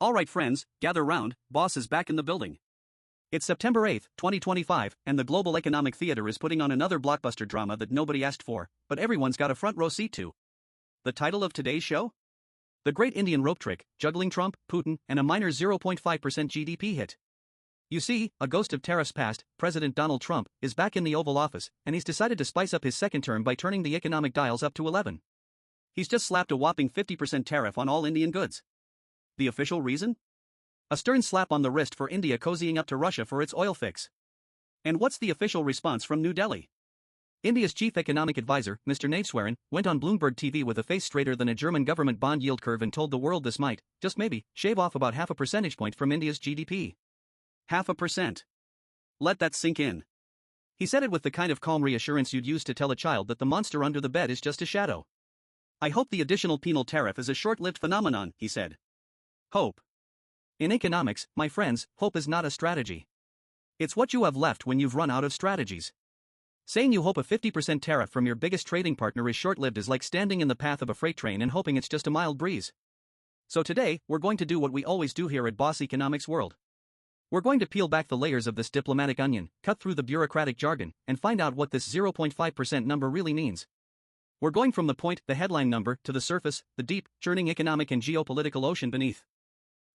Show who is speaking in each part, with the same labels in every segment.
Speaker 1: Alright friends, gather round, boss is back in the building. It's September 8, 2025, and the global economic theater is putting on another blockbuster drama that nobody asked for, but everyone's got a front row seat to. The title of today's show? The Great Indian Rope Trick, Juggling Trump, Putin, and a minor 0.5% GDP hit. You see, a ghost of tariffs past, President Donald Trump, is back in the Oval Office, and he's decided to spice up his second term by turning the economic dials up to 11. He's just slapped a whopping 50% tariff on all Indian goods. The official reason? A stern slap on the wrist for India cozying up to Russia for its oil fix. And what's the official response from New Delhi? India's chief economic advisor, Mr. Naveswaran, went on Bloomberg TV with a face straighter than a German government bond yield curve and told the world this might, just maybe, shave off about half a percentage point from India's GDP. 0.5%. Let that sink in. He said it with the kind of calm reassurance you'd use to tell a child that the monster under the bed is just a shadow. I hope the additional penal tariff is a short-lived phenomenon, he said. Hope. In economics, my friends, hope is not a strategy. It's what you have left when you've run out of strategies. Saying you hope a 50% tariff from your biggest trading partner is short-lived is like standing in the path of a freight train and hoping it's just a mild breeze. So today, we're going to do what we always do here at Boss Economics World. We're going to peel back the layers of this diplomatic onion, cut through the bureaucratic jargon, and find out what this 0.5% number really means. We're going from the point, the headline number, to the surface, the deep, churning economic and geopolitical ocean beneath.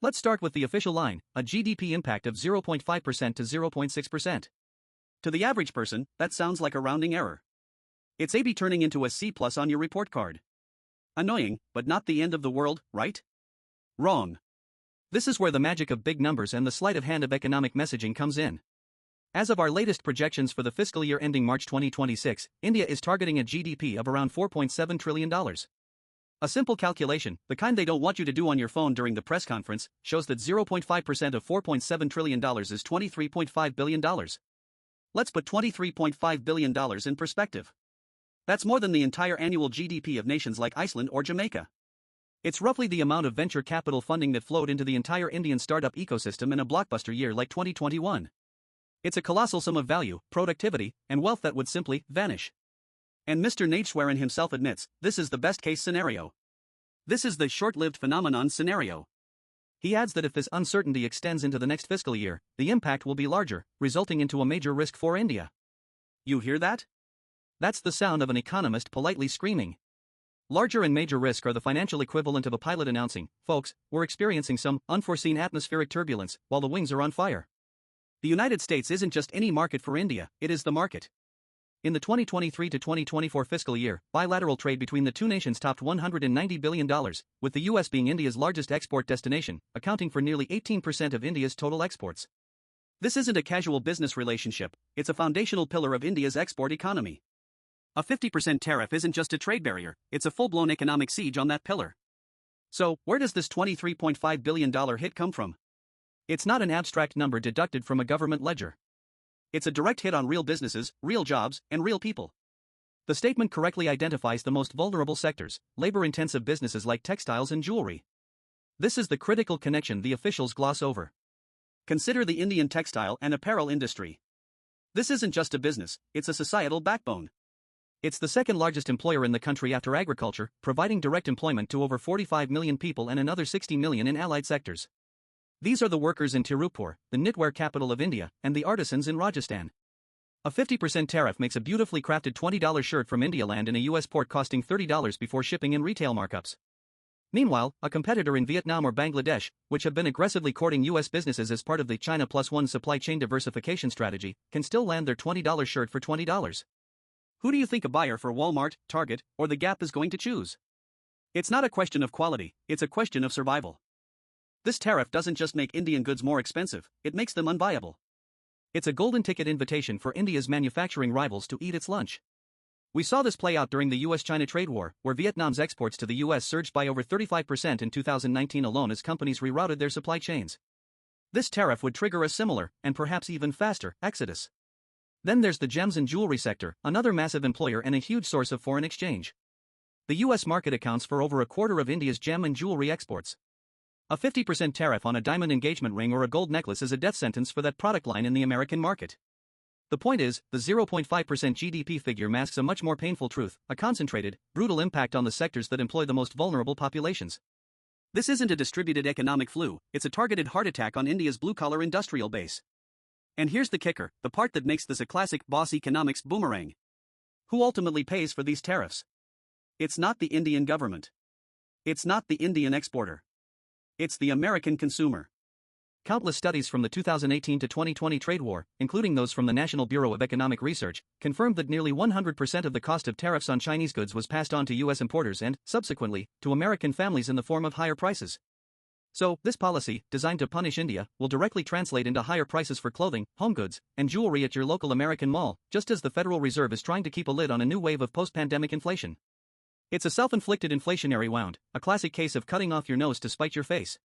Speaker 1: Let's start with the official line, a GDP impact of 0.5% to 0.6%. To the average person, that sounds like a rounding error. It's maybe turning into a C+ on your report card. Annoying, but not the end of the world, right? Wrong. This is where the magic of big numbers and the sleight of hand of economic messaging comes in. As of our latest projections for the fiscal year ending March 2026, India is targeting a GDP of around $4.7 trillion. A simple calculation, the kind they don't want you to do on your phone during the press conference, shows that 0.5% of $4.7 trillion is $23.5 billion. Let's put $23.5 billion in perspective. That's more than the entire annual GDP of nations like Iceland or Jamaica. It's roughly the amount of venture capital funding that flowed into the entire Indian startup ecosystem in a blockbuster year like 2021. It's a colossal sum of value, productivity, and wealth that would simply vanish. And Mr. Naveswaran himself admits, this is the best-case scenario. This is the short-lived phenomenon scenario. He adds that if this uncertainty extends into the next fiscal year, the impact will be larger, resulting into a major risk for India. You hear that? That's the sound of an economist politely screaming. Larger and major risk are the financial equivalent of a pilot announcing, folks, we're experiencing some unforeseen atmospheric turbulence while the wings are on fire. The United States isn't just any market for India, it is the market. In the 2023 to 2024 fiscal year, bilateral trade between the two nations topped $190 billion, with the US being India's largest export destination, accounting for nearly 18% of India's total exports. This isn't a casual business relationship, it's a foundational pillar of India's export economy. A 50% tariff isn't just a trade barrier, it's a full-blown economic siege on that pillar. So, where does this $23.5 billion hit come from? It's not an abstract number deducted from a government ledger. It's a direct hit on real businesses, real jobs, and real people. The statement correctly identifies the most vulnerable sectors, labor-intensive businesses like textiles and jewelry. This is the critical connection the officials gloss over. Consider the Indian textile and apparel industry. This isn't just a business, it's a societal backbone. It's the second largest employer in the country after agriculture, providing direct employment to over 45 million people and another 60 million in allied sectors. These are the workers in Tirupur, the knitwear capital of India, and the artisans in Rajasthan. A 50% tariff makes a beautifully crafted $20 shirt from Indialand in a US port costing $30 before shipping and retail markups. Meanwhile, a competitor in Vietnam or Bangladesh, which have been aggressively courting US businesses as part of the China Plus One supply chain diversification strategy, can still land their $20 shirt for $20. Who do you think a buyer for Walmart, Target, or The Gap is going to choose? It's not a question of quality, it's a question of survival. This tariff doesn't just make Indian goods more expensive, it makes them unviable. It's a golden ticket invitation for India's manufacturing rivals to eat its lunch. We saw this play out during the US-China trade war, where Vietnam's exports to the US surged by over 35% in 2019 alone as companies rerouted their supply chains. This tariff would trigger a similar, and perhaps even faster, exodus. Then there's the gems and jewelry sector, another massive employer and a huge source of foreign exchange. The US market accounts for over a quarter of India's gem and jewelry exports. A 50% tariff on a diamond engagement ring or a gold necklace is a death sentence for that product line in the American market. The point is, the 0.5% GDP figure masks a much more painful truth, a concentrated, brutal impact on the sectors that employ the most vulnerable populations. This isn't a distributed economic flu, it's a targeted heart attack on India's blue-collar industrial base. And here's the kicker, the part that makes this a classic boss economics boomerang. Who ultimately pays for these tariffs? It's not the Indian government. It's not the Indian exporter. It's the American consumer. Countless studies from the 2018 to 2020 trade war, including those from the National Bureau of Economic Research, confirmed that nearly 100% of the cost of tariffs on Chinese goods was passed on to U.S. importers and, subsequently, to American families in the form of higher prices. So, this policy, designed to punish India, will directly translate into higher prices for clothing, home goods, and jewelry at your local American mall, just as the Federal Reserve is trying to keep a lid on a new wave of post-pandemic inflation. It's a self-inflicted inflationary wound, a classic case of cutting off your nose to spite your face.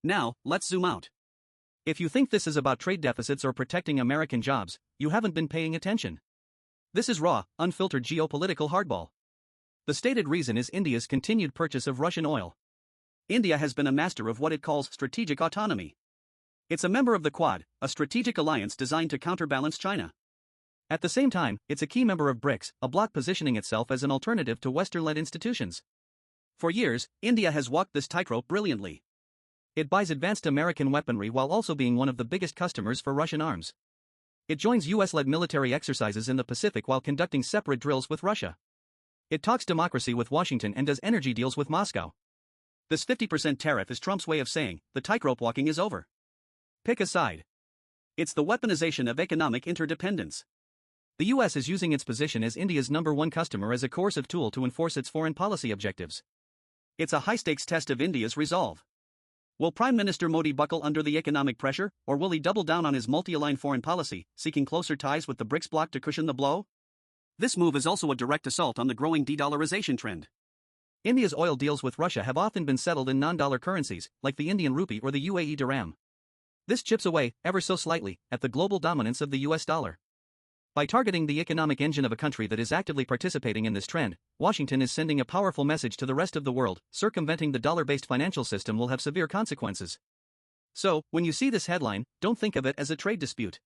Speaker 1: Now, let's zoom out. If you think this is about trade deficits or protecting American jobs, you haven't been paying attention. This is raw, unfiltered geopolitical hardball. The stated reason is India's continued purchase of Russian oil. India has been a master of what it calls strategic autonomy. It's a member of the Quad, a strategic alliance designed to counterbalance China. At the same time, it's a key member of BRICS, a bloc positioning itself as an alternative to Western-led institutions. For years, India has walked this tightrope brilliantly. It buys advanced American weaponry while also being one of the biggest customers for Russian arms. It joins US-led military exercises in the Pacific while conducting separate drills with Russia. It talks democracy with Washington and does energy deals with Moscow. This 50% tariff is Trump's way of saying, the tightrope walking is over. Pick a side. It's the weaponization of economic interdependence. The US is using its position as India's #1 customer as a coercive tool to enforce its foreign policy objectives. It's a high-stakes test of India's resolve. Will Prime Minister Modi buckle under the economic pressure, or will he double down on his multi-aligned foreign policy, seeking closer ties with the BRICS bloc to cushion the blow? This move is also a direct assault on the growing de-dollarization trend. India's oil deals with Russia have often been settled in non-dollar currencies, like the Indian rupee or the UAE dirham. This chips away, ever so slightly, at the global dominance of the US dollar. By targeting the economic engine of a country that is actively participating in this trend, Washington is sending a powerful message to the rest of the world. Circumventing the dollar-based financial system will have severe consequences. So, when you see this headline, don't think of it as a trade dispute.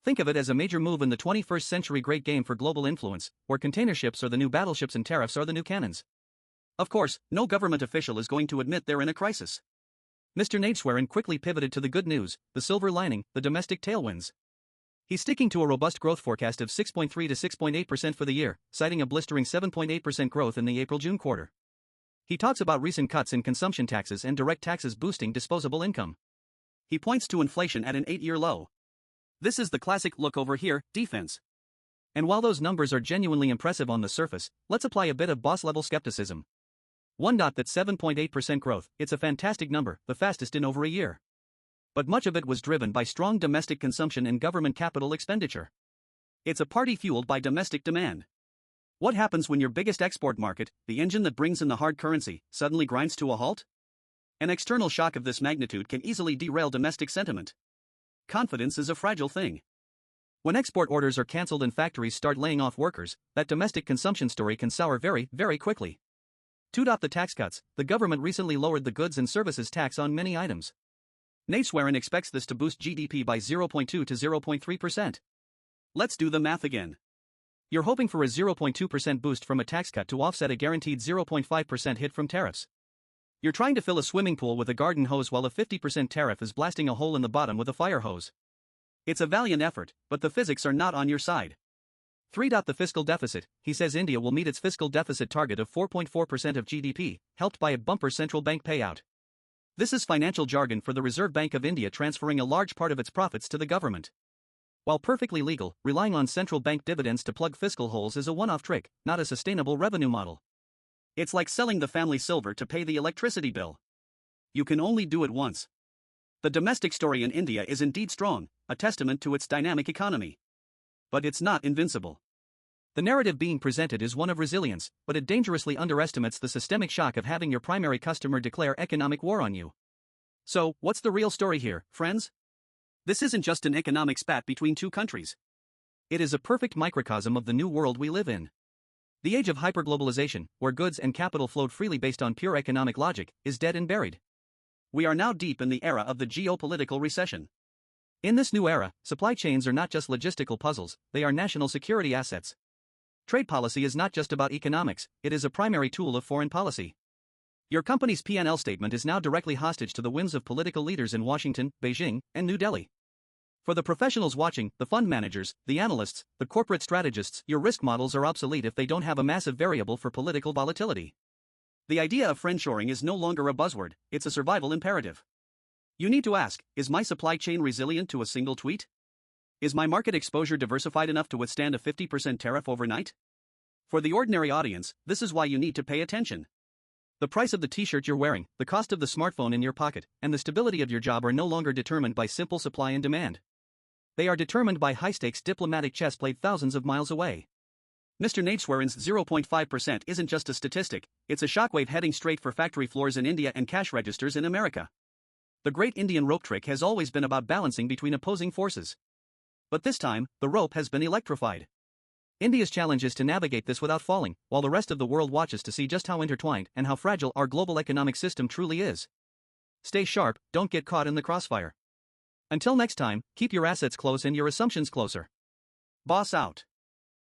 Speaker 1: Think of it as a major move in the 21st century great game for global influence, where container ships are the new battleships and tariffs are the new cannons. Of course, no government official is going to admit they're in a crisis. Mr. Nadeswaran quickly pivoted to the good news, the silver lining, the domestic tailwinds. He's sticking to a robust growth forecast of 6.3 to 6.8% for the year, citing a blistering 7.8% growth in the April-June quarter. He talks about recent cuts in consumption taxes and direct taxes boosting disposable income. He points to inflation at an 8-year low. This is the classic look over here defense. And while those numbers are genuinely impressive on the surface, let's apply a bit of boss-level skepticism. That's 7.8% growth, it's a fantastic number, the fastest in over a year. But much of it was driven by strong domestic consumption and government capital expenditure. It's a party fueled by domestic demand. What happens when your biggest export market, the engine that brings in the hard currency, suddenly grinds to a halt? An external shock of this magnitude can easily derail domestic sentiment. Confidence is a fragile thing. When export orders are cancelled and factories start laying off workers, that domestic consumption story can sour very, very quickly. The tax cuts, the government recently lowered the goods and services tax on many items. Nadeswaran expects this to boost GDP by 0.2 to 0.3%. Let's do the math again. You're hoping for a 0.2% boost from a tax cut to offset a guaranteed 0.5% hit from tariffs. You're trying to fill a swimming pool with a garden hose while a 50% tariff is blasting a hole in the bottom with a fire hose. It's a valiant effort, but the physics are not on your side. The fiscal deficit. He says India will meet its fiscal deficit target of 4.4% of GDP, helped by a bumper central bank payout. This is financial jargon for the Reserve Bank of India transferring a large part of its profits to the government. While perfectly legal, relying on central bank dividends to plug fiscal holes is a one-off trick, not a sustainable revenue model. It's like selling the family silver to pay the electricity bill. You can only do it once. The domestic story in India is indeed strong, a testament to its dynamic economy. But it's not invincible. The narrative being presented is one of resilience, but it dangerously underestimates the systemic shock of having your primary customer declare economic war on you. So, what's the real story here, friends? This isn't just an economic spat between two countries. It is a perfect microcosm of the new world we live in. The age of hyperglobalization, where goods and capital flowed freely based on pure economic logic, is dead and buried. We are now deep in the era of the geopolitical recession. In this new era, supply chains are not just logistical puzzles, they are national security assets. Trade policy is not just about economics, it is a primary tool of foreign policy. Your company's P&L statement is now directly hostage to the whims of political leaders in Washington, Beijing, and New Delhi. For the professionals watching, the fund managers, the analysts, the corporate strategists, your risk models are obsolete if they don't have a massive variable for political volatility. The idea of friendshoring is no longer a buzzword, it's a survival imperative. You need to ask, is my supply chain resilient to a single tweet? Is my market exposure diversified enough to withstand a 50% tariff overnight? For the ordinary audience, this is why you need to pay attention. The price of the t-shirt you're wearing, the cost of the smartphone in your pocket, and the stability of your job are no longer determined by simple supply and demand. They are determined by high-stakes diplomatic chess played thousands of miles away. Mr. Nadeswaran's 0.5% isn't just a statistic, it's a shockwave heading straight for factory floors in India and cash registers in America. The great Indian rope trick has always been about balancing between opposing forces. But this time, the rope has been electrified. India's challenge is to navigate this without falling, while the rest of the world watches to see just how intertwined and how fragile our global economic system truly is. Stay sharp, don't get caught in the crossfire. Until next time, keep your assets close and your assumptions closer. Boss out.